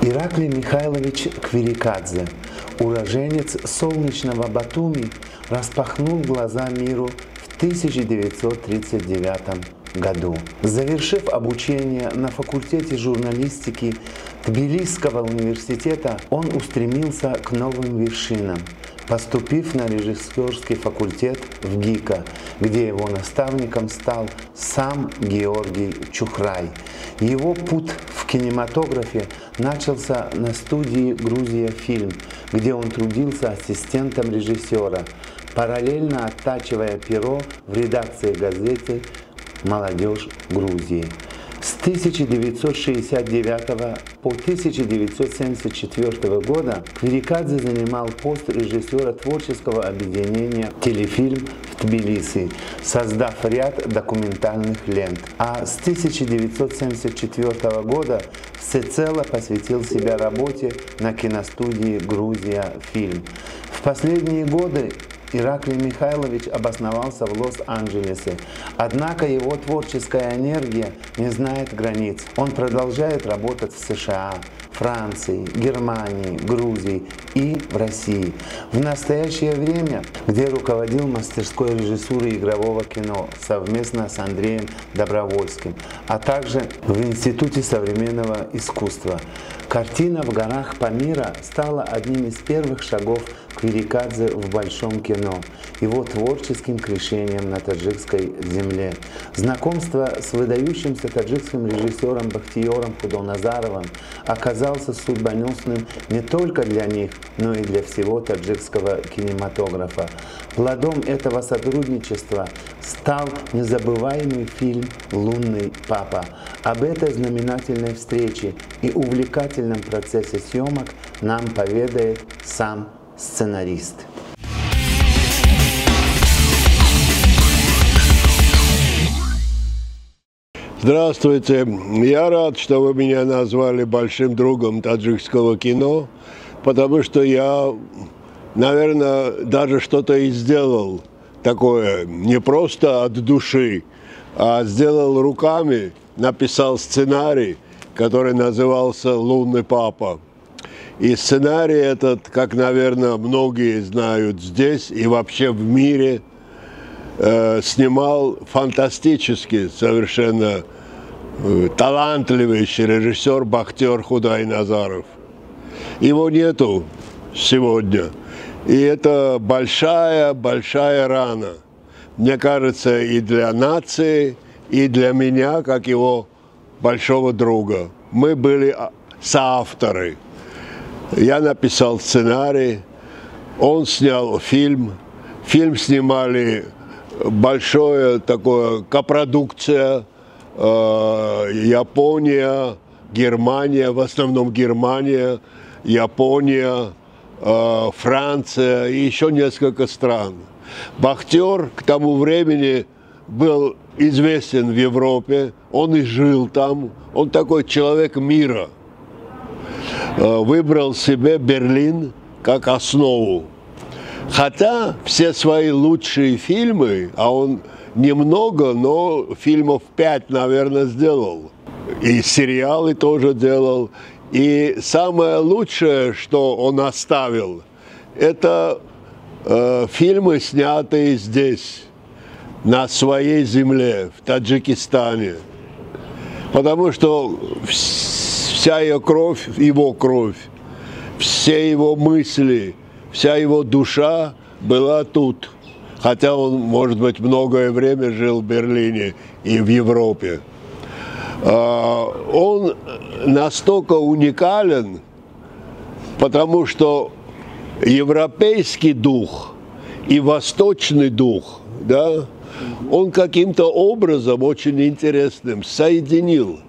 Ираклий Михайлович Квирикадзе, уроженец солнечного Батуми, распахнул глаза миру в 1939 году. Завершив обучение на факультете журналистики Тбилисского университета, он устремился к новым вершинам, поступив на режиссерский факультет в ГИКа, где его наставником стал сам Георгий Чухрай. Его путь в кинематографе начался на студии «Грузия Фильм», где он трудился ассистентом режиссера, параллельно оттачивая перо в редакции газеты «Молодежь Грузии». С 1969 по 1974 года Квирикадзе занимал пост режиссера творческого объединения «Телефильм» в Тбилиси, создав ряд документальных лент. А с 1974 года всецело посвятил себя работе на киностудии «Грузия Фильм». В последние годы Ираклий Михайлович обосновался в Лос-Анджелесе, однако его творческая энергия не знает границ. Он продолжает работать в США, Франции, Германии, Грузии и в России. В настоящее время, где руководил мастерской режиссуры игрового кино совместно с Андреем Добровольским, а также в Институте современного искусства. Картина «В горах Памира» стала одним из первых шагов Квирикадзе в большом кино, его творческим крещением на таджикской земле. Знакомство с выдающимся таджикским режиссером Бахтиером Худоназаровым оказался судьбоносным не только для них, но и для всего таджикского кинематографа. Плодом этого сотрудничества стал незабываемый фильм «Лунный папа». Об этой знаменательной встрече и увлекательном процессе съемок нам поведает сам сценарист. Здравствуйте. Я рад, что вы меня назвали большим другом таджикского кино, потому что я, наверное, даже что-то и сделал такое, не просто от души, а сделал руками, написал сценарий, который назывался «Лунный папа». И сценарий этот, как, наверное, многие знают здесь и вообще в мире, снимал фантастически совершенно талантливый режиссер Бахтиер Худайназаров. Его нету сегодня. И это большая рана. Мне кажется, и для нации, и для меня, как его большого друга. Мы были соавторы. Я написал сценарий, он снял фильм. Фильм снимали большое такое копродукция, Япония, Германия, в основном Германия, Япония, Франция и еще несколько стран. Бахтиер к тому времени был известен в Европе, он и жил там, он такой человек мира. Выбрал себе Берлин как основу. Хотя все свои лучшие фильмы, а он немного, но фильмов 5, наверное, сделал. И сериалы тоже делал. И самое лучшее, что он оставил, это фильмы, снятые здесь, на своей земле, в Таджикистане. Потому что вся его кровь, все его мысли, вся его душа была тут. Хотя он, может быть, многое время жил в Берлине и в Европе. Он настолько уникален, потому что европейский дух и восточный дух, да, он каким-то образом очень интересным соединил.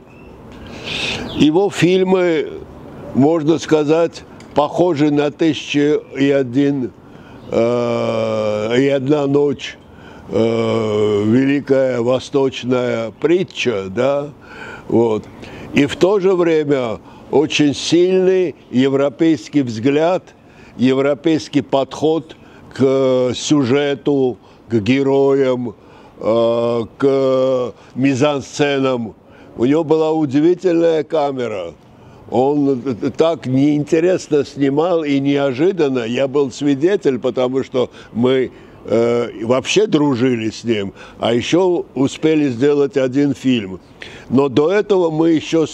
Его фильмы, можно сказать, похожи на «Тысяча и одна ночь», великая восточная притча, да, вот. И в то же время очень сильный европейский взгляд, европейский подход к сюжету, к героям, к мизансценам. У него была удивительная камера. он так неинтересно снимал и неожиданно. Я был свидетель, потому что мы вообще дружили с ним, а еще успели сделать один фильм. Но до этого мы еще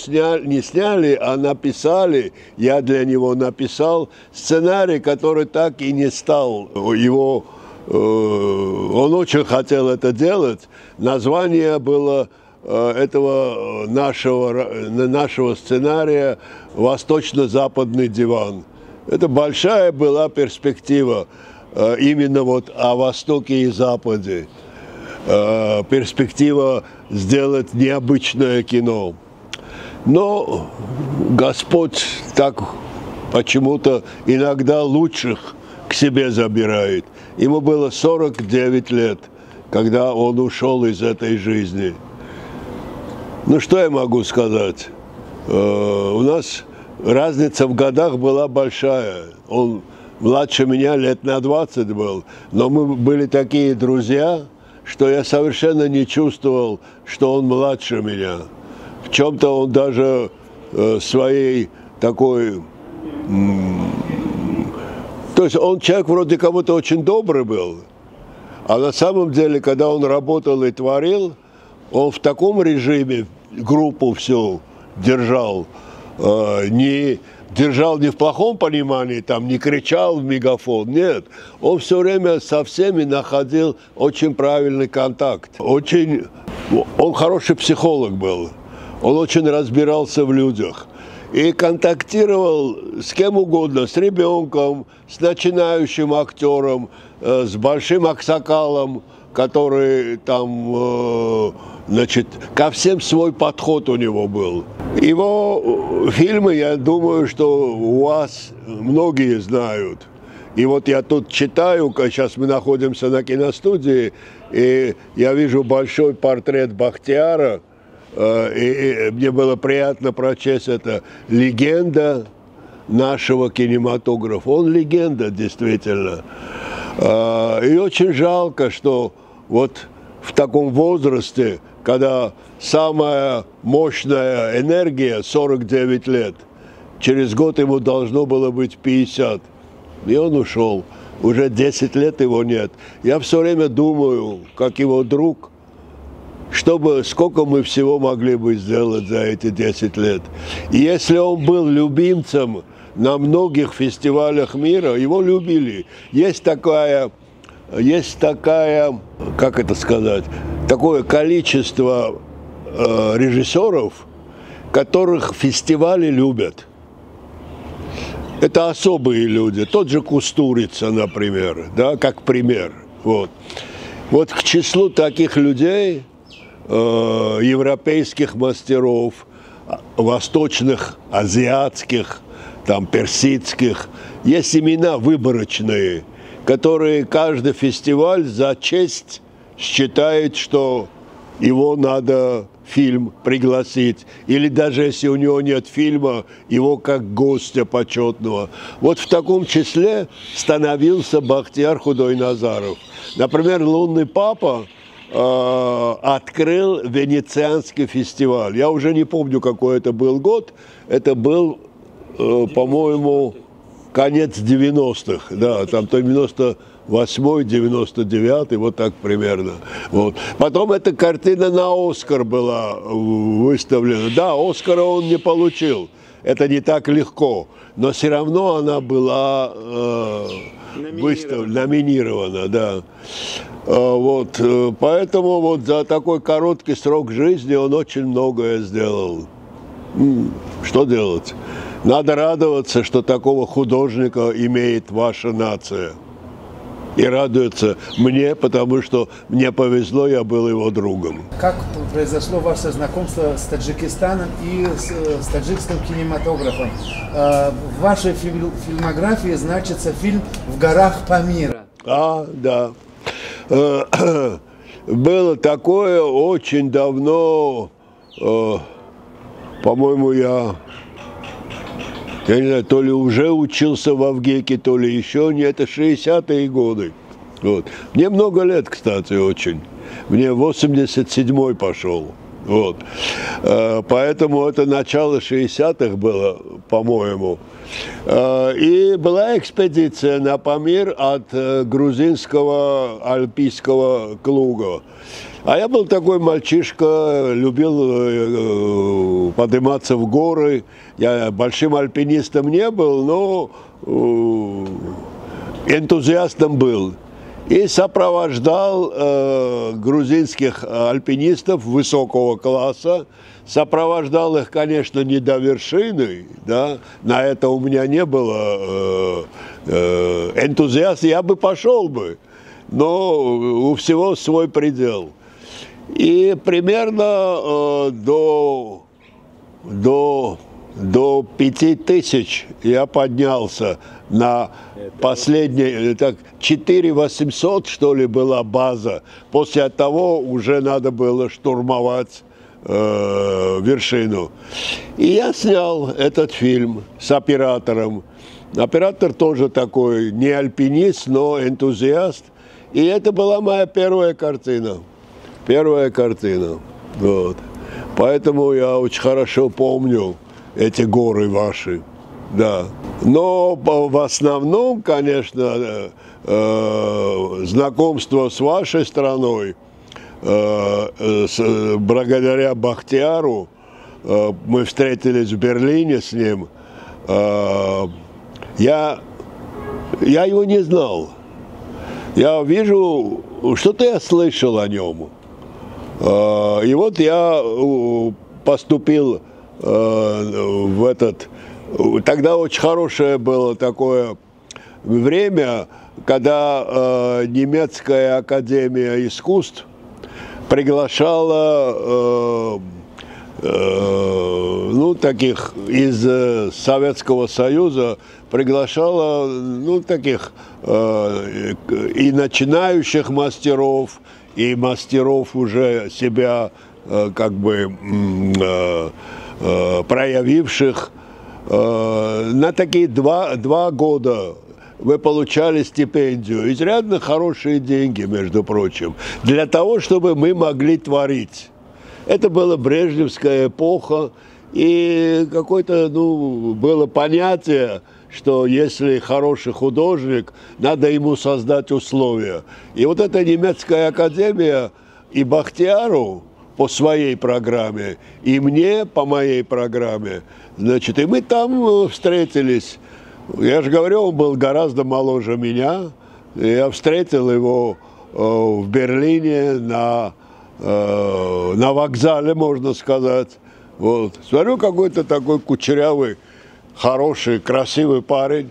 не сняли, а написали, я для него написал сценарий, который так и не стал его. Он очень хотел это делать. Название было этого нашего сценария «Восточно-западный диван». Это большая была перспектива именно вот о Востоке и Западе. Перспектива сделать необычное кино. Но Господь так почему-то иногда лучших к себе забирает. Ему было 49 лет, когда он ушел из этой жизни. Ну, что я могу сказать? У нас разница в годах была большая. Он младше меня лет на 20 был, но мы были такие друзья, что я совершенно не чувствовал, что он младше меня. В чем-то он даже своей такой... То есть он человек вроде кого-то очень добрый был, а на самом деле, когда он работал и творил, он в таком режиме группу всю держал, держал не в плохом понимании, там не кричал в мегафон, нет. Он все время со всеми находил очень правильный контакт. Он хороший психолог был, он очень разбирался в людях. И контактировал с кем угодно, с ребенком, с начинающим актером, с большим аксакалом, который там, значит, ко всем свой подход у него был. Его фильмы, я думаю, что у вас многие знают. И вот я тут читаю, сейчас мы находимся на киностудии, и я вижу большой портрет Бахтияра, и мне было приятно прочесть это. Легенда нашего кинематографа. Он легенда, действительно. И очень жалко, что вот в таком возрасте, когда самая мощная энергия 49 лет, через год ему должно было быть 50. И он ушел. Уже 10 лет его нет. Я все время думаю, как его друг, сколько мы всего могли бы сделать за эти 10 лет. И если он был любимцем на многих фестивалях мира, его любили. Есть такая, как это сказать, такое количество режиссеров, которых фестивали любят. Это особые люди. Тот же Кустурица, например, да, как пример. Вот к числу таких людей, европейских мастеров, восточных, азиатских, там, персидских, есть имена выборочные, которые каждый фестиваль за честь считает, что его надо фильм пригласить. Или даже если у него нет фильма, его как гостя почетного. Вот в таком числе становился Бахтияр Худойназаров. Например, «Лунный папа» открыл Венецианский фестиваль. Я уже не помню, какой это был год. Это был, по-моему, конец 90-х. Да, там то 98-й, 99-й, вот так примерно. Вот. Потом эта картина на «Оскар» была выставлена. Да, «Оскара» он не получил. Это не так легко. Но все равно она была номинирована, да. Вот. Поэтому вот за такой короткий срок жизни он очень многое сделал. Что делать? Надо радоваться, что такого художника имеет ваша нация. И радуется мне, потому что мне повезло, я был его другом. Как произошло ваше знакомство с Таджикистаном и с таджикским кинематографом? В вашей фильмографии значится фильм «В горах Памира». Да. Было такое очень давно, по-моему, я не знаю, то ли уже учился в Авгеке, то ли еще не, это 60-е годы. Вот. Мне много лет, кстати, очень. Мне 87-й пошел. Вот. Поэтому это начало 60-х было, по-моему. И была экспедиция на Памир от грузинского альпийского клуба. А я был такой мальчишка, любил подниматься в горы. Я большим альпинистом не был, но энтузиастом был. И сопровождал грузинских альпинистов высокого класса. Сопровождал их, конечно, не до вершины, да, на это у меня не было энтузиазма, я бы пошел бы, но у всего свой предел. И примерно до 5000 я поднялся на последний, так, 4800, что ли, была база. После того уже надо было штурмовать вершину. И я снял этот фильм с оператором. Оператор тоже такой, не альпинист, но энтузиаст. И это была моя первая картина. Первая картина. Вот. Поэтому я очень хорошо помню эти горы ваши. Да. Но в основном, конечно, знакомство с вашей страной, благодаря Бахтияру, мы встретились в Берлине с ним. Я его не знал. Я вижу, что-то я слышал о нем. И вот я поступил в этот... Тогда очень хорошее было такое время, когда немецкая академия искусств приглашала таких из Советского Союза, приглашала таких и начинающих мастеров, и мастеров уже себя как бы проявивших. На такие два года вы получали стипендию, изрядно хорошие деньги, между прочим, для того, чтобы мы могли творить. Это была брежневская эпоха, и какое-то, было понятие, что если хороший художник, надо ему создать условия. И вот эта немецкая академия и Бахтияру по своей программе, и мне по моей программе, значит, и мы там встретились. Я же говорю, он был гораздо моложе меня. Я встретил его в Берлине на вокзале, можно сказать. Вот. Смотрю, какой-то такой кучерявый, хороший, красивый парень.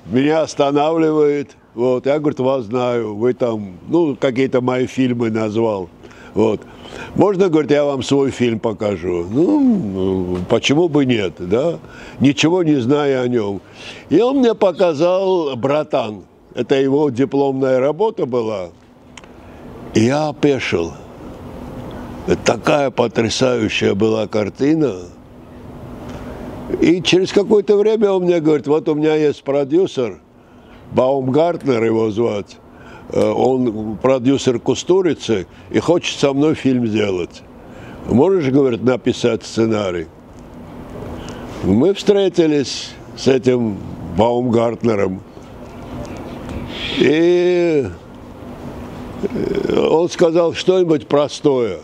Меня останавливает. Вот. Я, говорит, вас знаю. Вы там, какие-то мои фильмы назвал. Вот. Можно, говорит, я вам свой фильм покажу? Почему бы нет, да? Ничего не зная о нем. И он мне показал «Братан». Это его дипломная работа была. И я опешил. Это такая потрясающая была картина. И через какое-то время он мне говорит, вот у меня есть продюсер, Баумгартнер его звать. Он продюсер Кустурицы и хочет со мной фильм сделать. Можешь, говорит, написать сценарий? Мы встретились с этим Баумгартнером. И он сказал что-нибудь простое.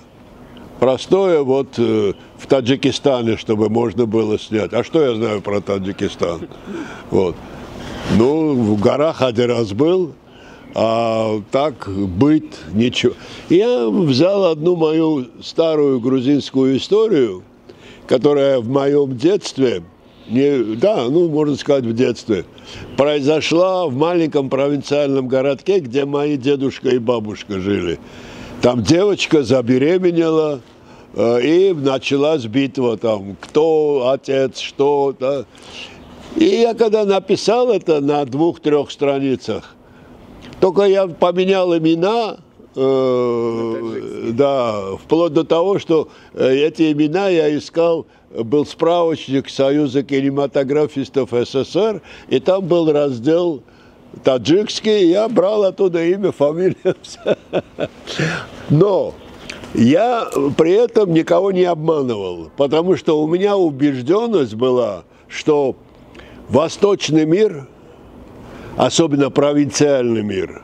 Простое вот в Таджикистане, чтобы можно было снять. А что я знаю про Таджикистан? Вот. В горах один раз был. А так быть ничего. Я взял одну мою старую грузинскую историю, которая в моем детстве, можно сказать в детстве, произошла в маленьком провинциальном городке, где мои дедушка и бабушка жили. Там девочка забеременела, и началась битва там, кто отец, что. Да. И я когда написал это на 2-3 страницах, только я поменял имена, вплоть до того, что эти имена я искал, был справочник Союза кинематографистов СССР, и там был раздел таджикский, я брал оттуда имя, фамилию. Но Я при этом никого не обманывал, потому что у меня убежденность была, что восточный мир, особенно провинциальный мир,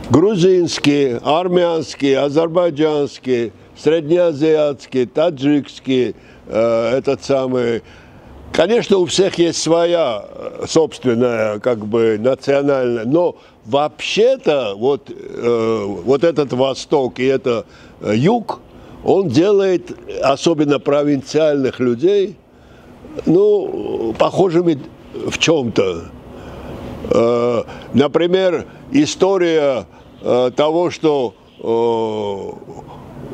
грузинский, армянский, азербайджанский, среднеазиатский, таджикский, этот самый. Конечно, у всех есть своя собственная, как бы, национальная, но вообще-то вот этот Восток и это Юг, он делает особенно провинциальных людей, ну, похожими в чем-то. Например, история того, что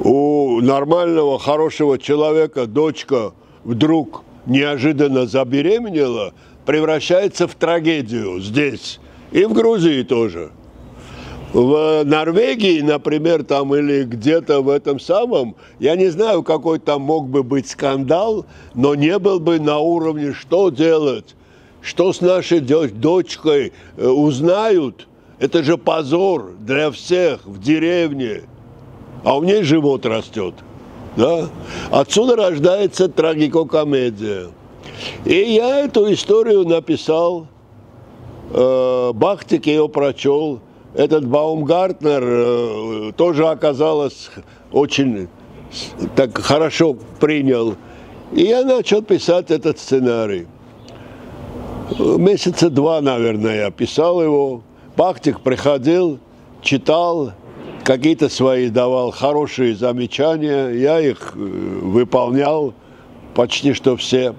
у нормального, хорошего человека дочка вдруг неожиданно забеременела, превращается в трагедию здесь и в Грузии тоже. В Норвегии, например, там или где-то в этом самом, я не знаю, какой там мог бы быть скандал, но не был бы на уровне, что делать, что с нашей дочкой узнают. Это же позор для всех в деревне, а у нее живот растет. Да? Отсюда рождается трагикокомедия. И я эту историю написал, Бахтик ее прочел. Этот Баумгартнер тоже оказалось очень так хорошо принял. И я начал писать этот сценарий. Месяца 2, наверное, я писал его. Бахтик приходил, читал, какие-то свои давал хорошие замечания, я их выполнял, почти что все.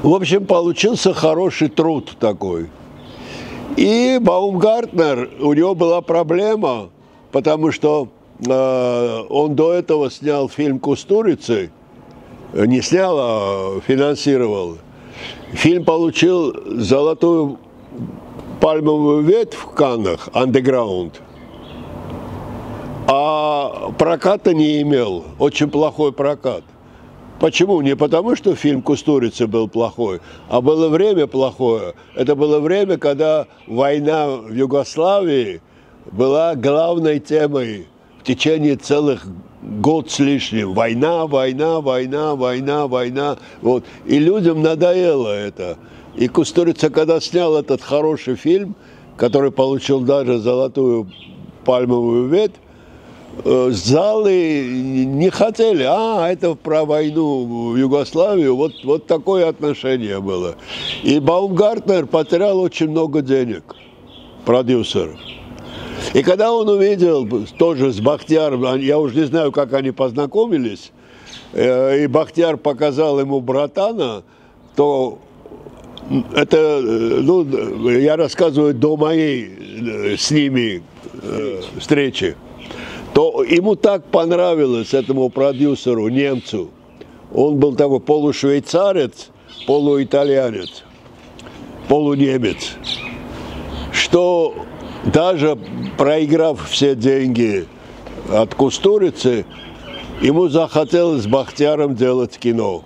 В общем, получился хороший труд такой. И Баумгартнер, у него была проблема, потому что он до этого снял фильм «Кустурицы», не снял, а финансировал. Фильм получил золотую пальмовую ветвь в Каннах, «Андеграунд». А проката не имел, очень плохой прокат. Почему? Не потому, что фильм «Кустурица» был плохой, а было время плохое. Это было время, когда война в Югославии была главной темой в течение целых год с лишним. Война, война, война, война, война. Вот. И людям надоело это. И Кустурица, когда снял этот хороший фильм, который получил даже золотую пальмовую ветвь, залы не хотели, это про войну в Югославию, вот такое отношение было. И Баумгартнер потерял очень много денег, продюсер. И когда он увидел тоже с Бахтияром, я уже не знаю, как они познакомились, и Бахтияр показал ему «Братана», то это, ну, я рассказываю до моей с ними встречи, то ему так понравилось, этому продюсеру, немцу. Он был такой полушвейцарец, полуитальянец, полунемец, что даже проиграв все деньги от Кустурицы, ему захотелось с Бахтияром делать кино.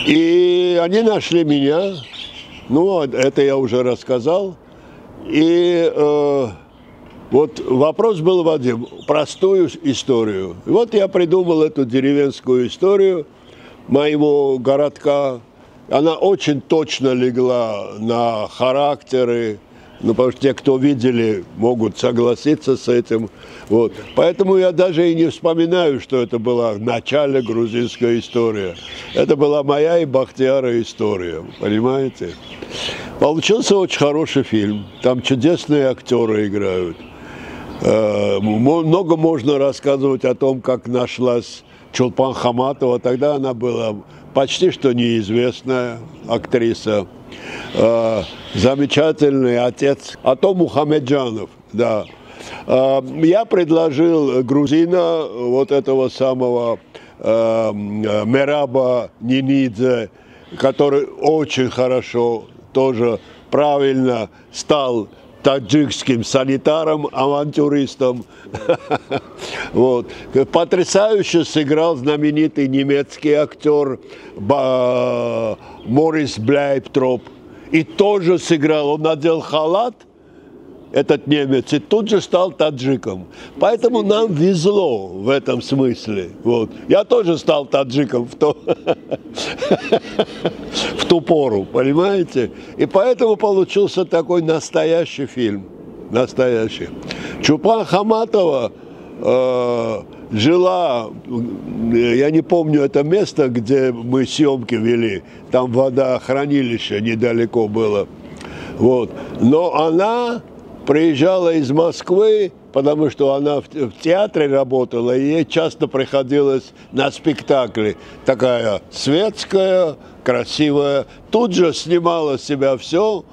И они нашли меня, ну, это я уже рассказал. И вот вопрос был, Вадим, простую историю. И вот я придумал эту деревенскую историю моего городка. Она очень точно легла на характеры, ну, потому что те, кто видели, могут согласиться с этим. Вот. Поэтому я даже и не вспоминаю, что это была в начале грузинская история. Это была моя и Бахтияра история, понимаете? Получился очень хороший фильм. Там чудесные актеры играют. Много можно рассказывать о том, как нашлась Чулпан Хаматова. Тогда она была почти что неизвестная актриса. Замечательный отец Ато Мухамеджанов, да. Я предложил грузина, вот этого самого Мераба Нинидзе, который очень хорошо, тоже правильно стал таджикским санитаром, авантюристом. Вот. Потрясающе сыграл знаменитый немецкий актер Морис Бляйптроп. И тоже сыграл, он надел халат, этот немец, и тут же стал таджиком. Поэтому нам везло в этом смысле. Вот. Я тоже стал таджиком в ту пору, понимаете? И поэтому получился такой настоящий фильм. Настоящий. Чулпан Хаматова жила, я не помню это место, где мы съемки вели, там водохранилище недалеко было. Вот. Но она приезжала из Москвы, потому что она в театре работала, и ей часто приходилось на спектакли. Такая светская, красивая. Тут же снимала с себя все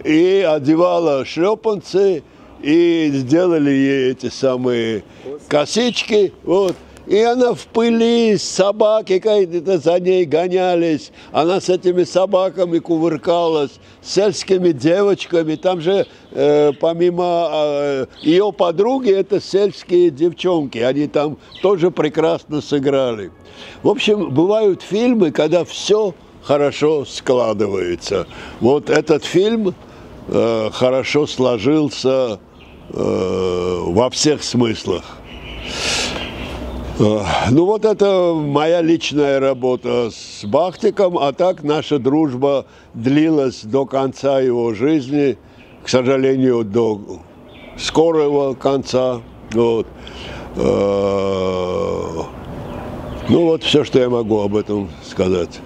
и одевала шлепанцы, и сделали ей эти самые косички. Вот. И она в пыли, собаки какие-то за ней гонялись. Она с этими собаками кувыркалась, с сельскими девочками. Там же, помимо ее подруги, это сельские девчонки. Они там тоже прекрасно сыграли. В общем, бывают фильмы, когда все хорошо складывается. Вот этот фильм хорошо сложился во всех смыслах. Ну вот это моя личная работа с Бахтиком, а так наша дружба длилась до конца его жизни, к сожалению, до скорого конца. Вот. Ну вот все, что я могу об этом сказать.